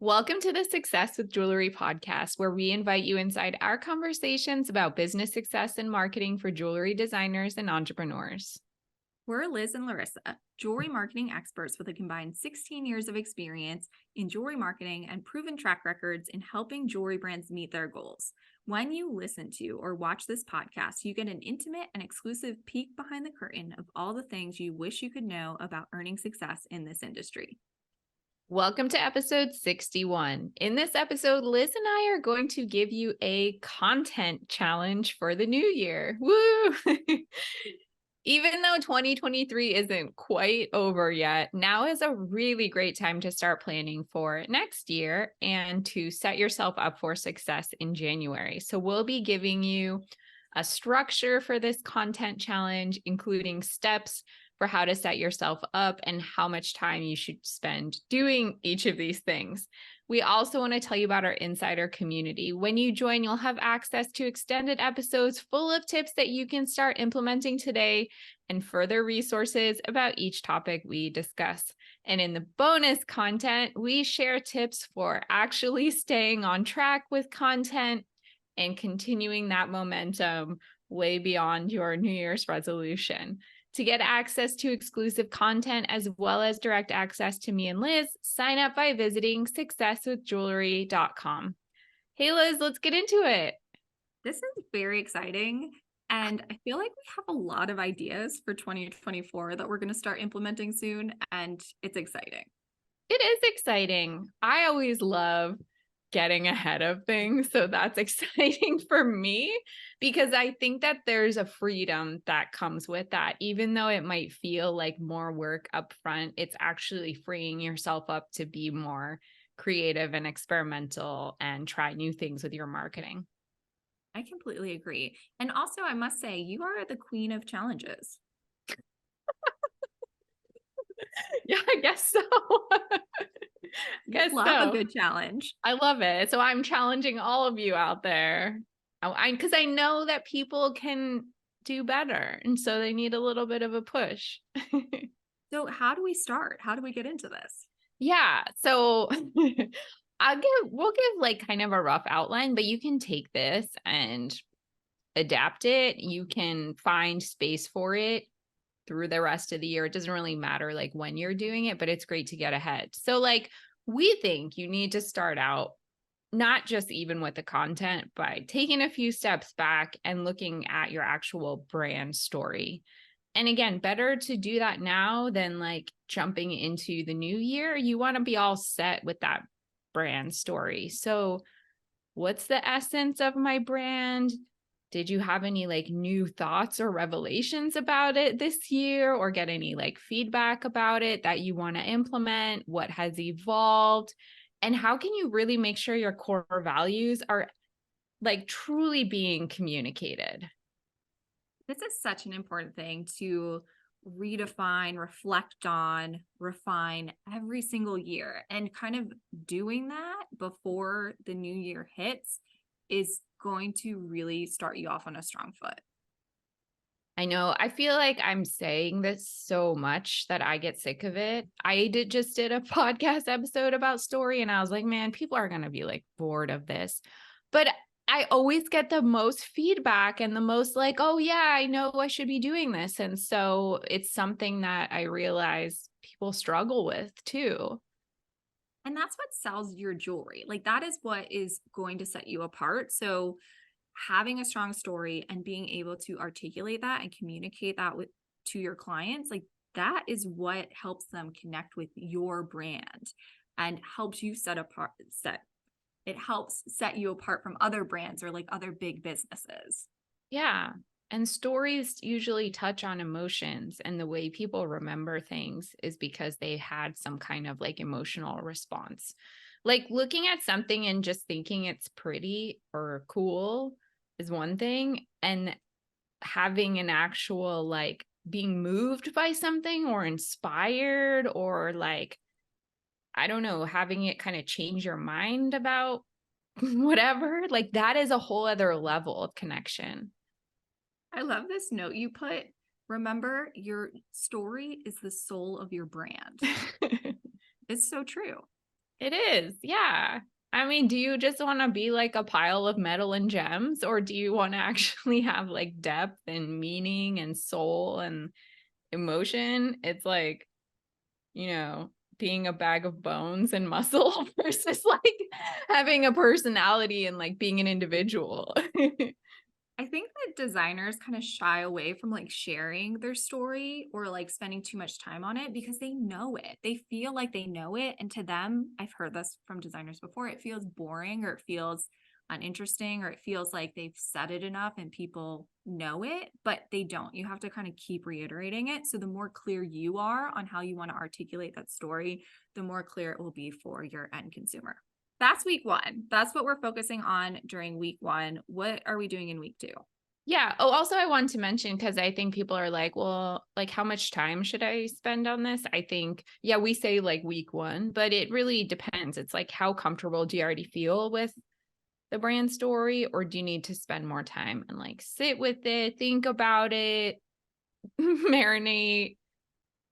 Welcome to the Success with Jewelry podcast, where we invite you inside our conversations about business success and marketing for jewelry designers and entrepreneurs. We're Liz and Laryssa, jewelry marketing experts with a combined 16 years of experience in jewelry marketing and proven track records in helping jewelry brands meet their goals. When you listen to or watch this podcast, you get an intimate and exclusive peek behind the curtain of all the things you wish you could know about earning success in this industry. Welcome to episode 61. In this episode, Liz and I are going to give you a content challenge for the new year. Woo! Even though 2023 isn't quite over yet, now is a really great time to start planning for next year and to set yourself up for success in January. So we'll be giving you a structure for this content challenge, including steps for how to set yourself up and how much time you should spend doing each of these things. We also want to tell you about our insider community. When you join, you'll have access to extended episodes full of tips that you can start implementing today and further resources about each topic we discuss. And in the bonus content, we share tips for actually staying on track with content and continuing that momentum way beyond your New Year's resolution. To get access to exclusive content as well as direct access to me and Liz, sign up by visiting successwithjewelry.com. Hey Liz, let's get into it. This is very exciting. And I feel like we have a lot of ideas for 2024 that we're going to start implementing soon. And it's exciting. It is exciting. I always love getting ahead of things. So that's exciting for me because I think that there's a freedom that comes with that. Even though it might feel like more work up front, it's actually freeing yourself up to be more creative and experimental and try new things with your marketing. I completely agree. And also, I must say, you are the queen of challenges. Yeah, I guess so. Love a good challenge. I love it. So I'm challenging all of you out there. Because I know that people can do better. And so they need a little bit of a push. So how do we start? How do we get into this? Yeah. So we'll give like kind of a rough outline, but you can take this and adapt it. You can find space for it through the rest of the year. It doesn't really matter like when you're doing it, but it's great to get ahead. So like we think you need to start out not just even with the content, by taking a few steps back and looking at your actual brand story. And again, better to do that now than like jumping into the new year. You want to be all set with that brand story. So what's the essence of my brand? Did you have any like new thoughts or revelations about it this year, or get any like feedback about it that you want to implement? What has evolved? And how can you really make sure your core values are like truly being communicated? This is such an important thing to redefine, reflect on, refine every single year. And kind of doing that before the new year hits is going to really start you off on a strong foot. I know. I feel like I'm saying this so much that I get sick of it. I just did a podcast episode about story and I was like, man, people are going to be like bored of this. But I always get the most feedback and the most like, oh yeah, I know I should be doing this. And so it's something that I realize people struggle with too. And that's what sells your jewelry. Like that is what is going to set you apart. So having a strong story and being able to articulate that and communicate that to your clients, like that is what helps them connect with your brand and helps you it helps set you apart from other brands or like other big businesses. Yeah. And stories usually touch on emotions, and the way people remember things is because they had some kind of like emotional response. Like looking at something and just thinking it's pretty or cool is one thing, and having an actual like being moved by something or inspired or like, I don't know, having it kind of change your mind about whatever, like that is a whole other level of connection. I love this note you put. Remember, your story is the soul of your brand. It's so true. It is. Yeah. I mean, do you just want to be like a pile of metal and gems, or do you want to actually have like depth and meaning and soul and emotion? It's like, you know, being a bag of bones and muscle versus like having a personality and like being an individual. I think that designers kind of shy away from like sharing their story or like spending too much time on it because they know it. They feel like they know it. And to them, I've heard this from designers before, it feels boring or it feels uninteresting or it feels like they've said it enough and people know it, but they don't. You have to kind of keep reiterating it. So the more clear you are on how you want to articulate that story, the more clear it will be for your end consumer. That's week one. That's what we're focusing on during week one. What are we doing in week two? Yeah. Oh, also, I want to mention because I think people are like, well, like, how much time should I spend on this? I think, yeah, we say like week one, but it really depends. It's like, how comfortable do you already feel with the brand story, or do you need to spend more time and like sit with it, think about it, marinate,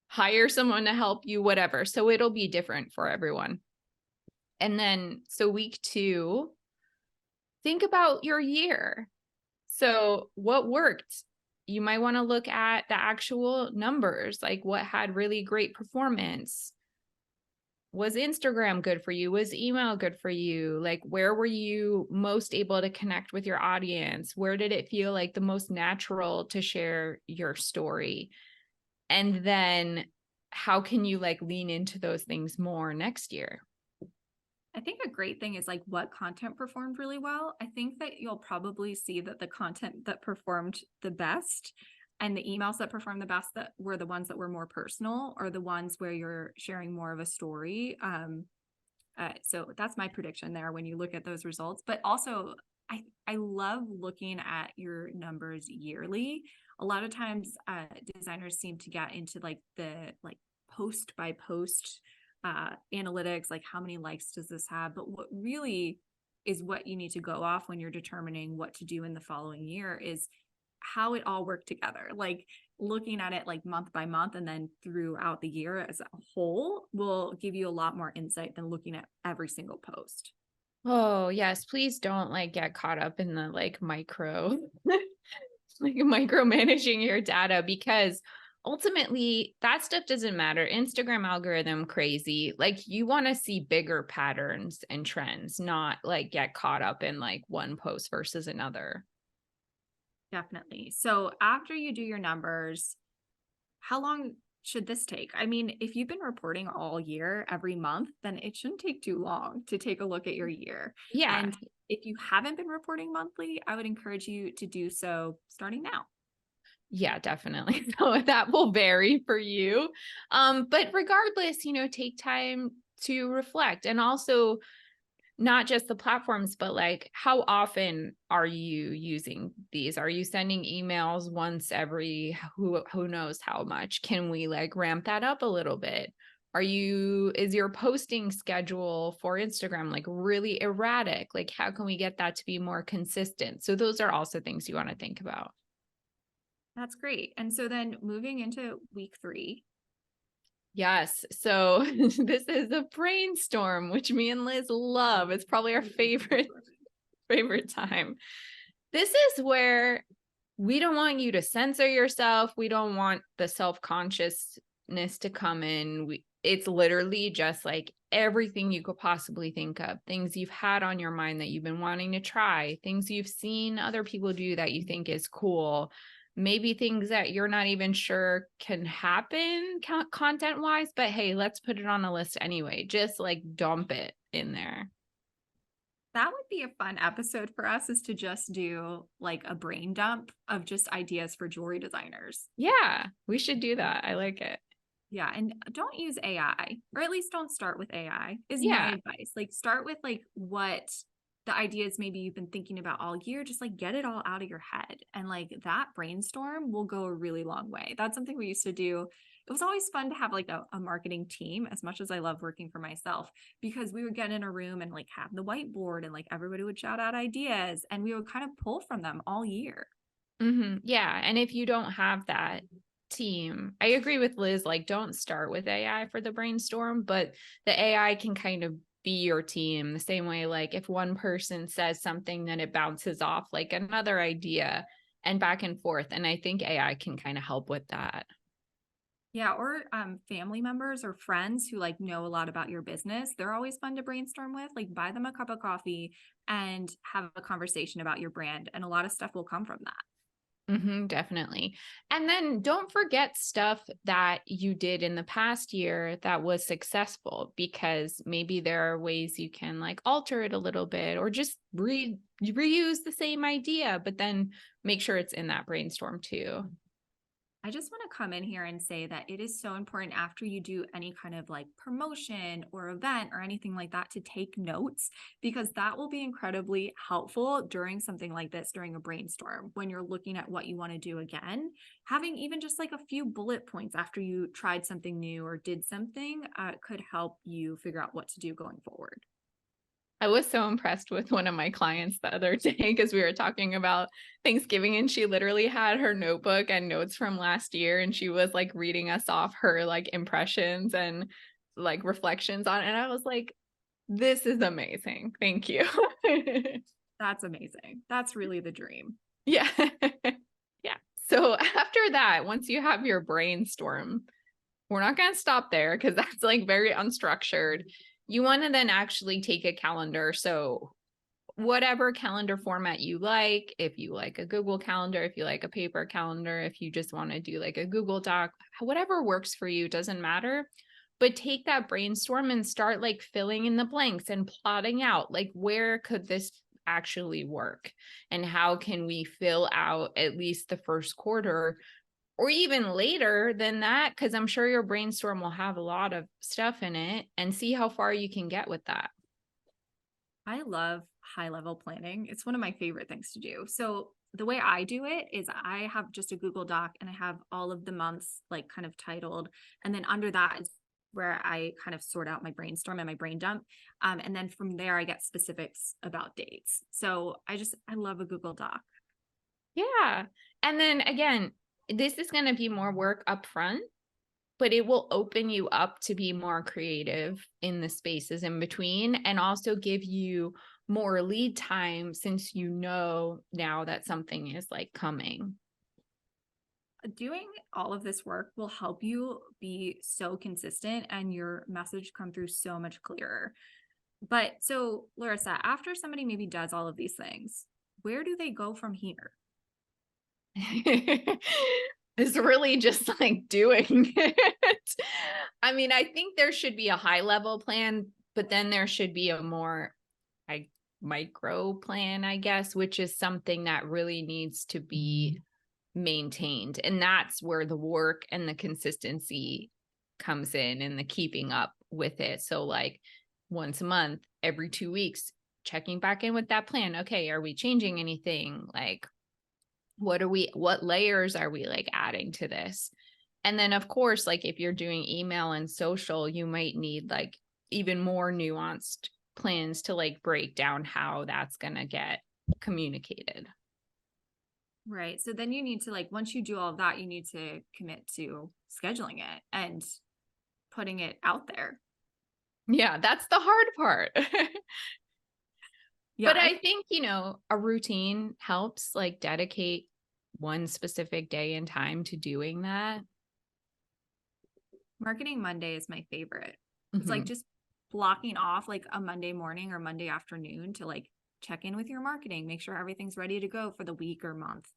hire someone to help you, whatever. So it'll be different for everyone. And then, so week two, think about your year. So, what worked? You might want to look at the actual numbers, like what had really great performance. Was Instagram good for you? Was email good for you? Like, where were you most able to connect with your audience? Where did it feel like the most natural to share your story? And then, how can you like lean into those things more next year? I think a great thing is like what content performed really well. I think that you'll probably see that the content that performed the best and the emails that performed the best that were the ones that were more personal or the ones where you're sharing more of a story. So that's my prediction there when you look at those results. But also, I love looking at your numbers yearly. A lot of times, designers seem to get into like the like post by post analytics, like how many likes does this have? But what really is what you need to go off when you're determining what to do in the following year is how it all worked together. Like looking at it like month by month and then throughout the year as a whole will give you a lot more insight than looking at every single post. Oh, yes, please don't like get caught up in the like micro like micromanaging your data, because ultimately that stuff doesn't matter. Instagram algorithm crazy. Like, you want to see bigger patterns and trends, not like get caught up in like one post versus another. Definitely. So after you do your numbers, how long should this take? I mean, if you've been reporting all year, every month, then it shouldn't take too long to take a look at your year. Yeah. And if you haven't been reporting monthly, I would encourage you to do so starting now. Yeah, definitely. So that will vary for you. But regardless, you know, take time to reflect, and also not just the platforms, but like, how often are you using these? Are you sending emails once every who knows how much? Can we like ramp that up a little bit? Is your posting schedule for Instagram like really erratic? Like, how can we get that to be more consistent? So those are also things you want to think about. That's great. And so then moving into week three. Yes. So this is a brainstorm, which me and Liz love. It's probably our favorite time. This is where we don't want you to censor yourself. We don't want the self-consciousness to come in. It's literally just like everything you could possibly think of, things you've had on your mind that you've been wanting to try, things you've seen other people do that you think is cool, maybe things that you're not even sure can happen content wise, but hey, let's put it on a list anyway. Just like dump it in there. That would be a fun episode for us is to just do like a brain dump of just ideas for jewelry designers. Yeah, we should do that. I like it. Yeah, and don't use AI, or at least don't start with AI, is my Yeah. advice. Like start with like what the ideas maybe you've been thinking about all year, just like get it all out of your head. And like that brainstorm will go a really long way. That's something we used to do. It was always fun to have like a marketing team, as much as I love working for myself, because we would get in a room and like have the whiteboard and like everybody would shout out ideas and we would kind of pull from them all year. Yeah. And if you don't have that team, I agree with Liz, like, don't start with AI for the brainstorm, but the AI can kind of be your team. The same way, like if one person says something, then it bounces off like another idea and back and forth. And I think AI can kind of help with that. Yeah, or family members or friends who like know a lot about your business. They're always fun to brainstorm with. Like buy them a cup of coffee and have a conversation about your brand, and a lot of stuff will come from that. Definitely. And then don't forget stuff that you did in the past year that was successful, because maybe there are ways you can like alter it a little bit or just reuse the same idea, but then make sure it's in that brainstorm too. I just want to come in here and say that it is so important after you do any kind of like promotion or event or anything like that to take notes, because that will be incredibly helpful during something like this, during a brainstorm, when you're looking at what you want to do again. Having even just like a few bullet points after you tried something new or did something could help you figure out what to do going forward. I was so impressed with one of my clients the other day because we were talking about Thanksgiving and she literally had her notebook and notes from last year and she was like reading us off her like impressions and like reflections on it. And I was like, this is amazing. Thank you. That's amazing. That's really the dream. Yeah. Yeah. So after that, once you have your brainstorm, we're not going to stop there because that's like very unstructured. You want to then actually take a calendar. So whatever calendar format you like, if you like a Google Calendar, if you like a paper calendar, if you just want to do like a Google Doc, whatever works for you, doesn't matter. But take that brainstorm and start like filling in the blanks and plotting out like where could this actually work and how can we fill out at least the first quarter or even later than that, because I'm sure your brainstorm will have a lot of stuff in it, and see how far you can get with that. I love high level planning. It's one of my favorite things to do. So the way I do it is I have just a Google Doc and I have all of the months like kind of titled. And then under that is where I kind of sort out my brainstorm and my brain dump. And then from there, I get specifics about dates. So I love a Google Doc. Yeah. And then again, this is going to be more work up front, but it will open you up to be more creative in the spaces in between and also give you more lead time since you know now that something is like coming. Doing all of this work will help you be so consistent and your message come through so much clearer. But so, Laryssa, after somebody maybe does all of these things, where do they go from here? It's really just like doing it. I mean, I think there should be a high level plan, but then there should be a more like micro plan, I guess, which is something that really needs to be maintained. And that's where the work and the consistency comes in and the keeping up with it. So like once a month, every 2 weeks, checking back in with that plan. Okay, are we changing anything? Like what layers are we like adding to this? And then of course, like if you're doing email and social, you might need like even more nuanced plans to like break down how that's going to get communicated. Right. So then you need to like once you do all of that, you need to commit to scheduling it and putting it out there. Yeah, that's the hard part. Yeah, But I think, a routine helps, like dedicate one specific day and time to doing that. Marketing Monday is my favorite. It's like Mhm. just blocking off like a Monday morning or Monday afternoon to like check in with your marketing, make sure everything's ready to go for the week or month.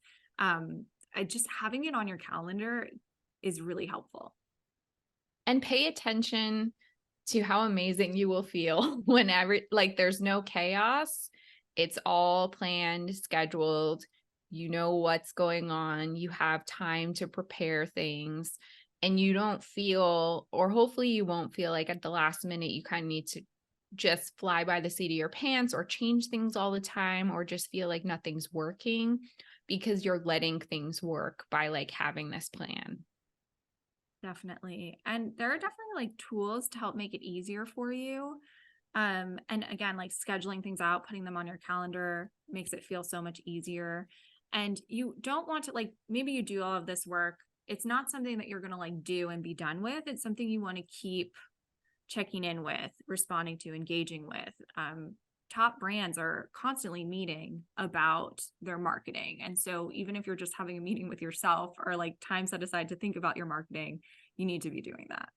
Just having it on your calendar is really helpful. And pay attention to how amazing you will feel whenever, like, there's no chaos. It's all planned, scheduled. You know what's going on. You have time to prepare things. And you don't feel, or hopefully you won't feel like at the last minute you kind of need to just fly by the seat of your pants or change things all the time or just feel like nothing's working, because you're letting things work by like having this plan. Definitely. And there are definitely like tools to help make it easier for you. And again, like scheduling things out, putting them on your calendar makes it feel so much easier. And you don't want to like, maybe you do all of this work. It's not something that you're going to like do and be done with. It's something you want to keep checking in with, responding to, engaging with. Top brands are constantly meeting about their marketing. And so even if you're just having a meeting with yourself or like time set aside to think about your marketing, you need to be doing that.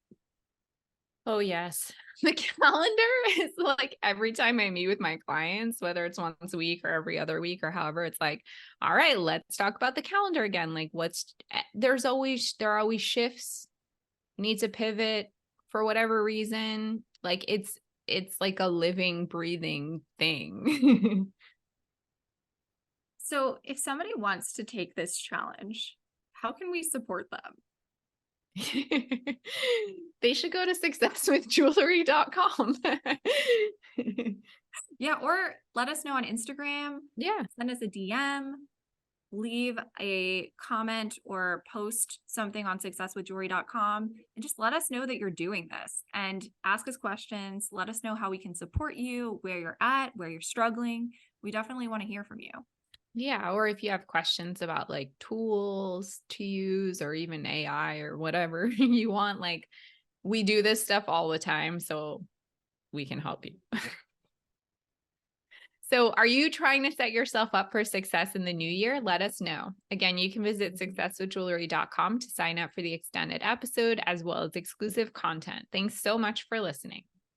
Oh, yes. The calendar is like every time I meet with my clients, whether it's once a week or every other week or however, it's like, all right, let's talk about the calendar again. Like there are always shifts, need to pivot for whatever reason. Like it's like a living, breathing thing. So if somebody wants to take this challenge, how can we support them? They should go to successwithjewelry.com. Yeah, or let us know on Instagram, Yeah. send us a DM, leave a comment or post something on successwithjewelry.com and just let us know that you're doing this and ask us questions. Let us know how we can support you, where you're at, where you're struggling. We definitely want to hear from you. Yeah. Or if you have questions about like tools to use or even AI or whatever you want, like we do this stuff all the time. So we can help you. So are you trying to set yourself up for success in the new year? Let us know. Again, you can visit successwithjewelry.com to sign up for the extended episode as well as exclusive content. Thanks so much for listening.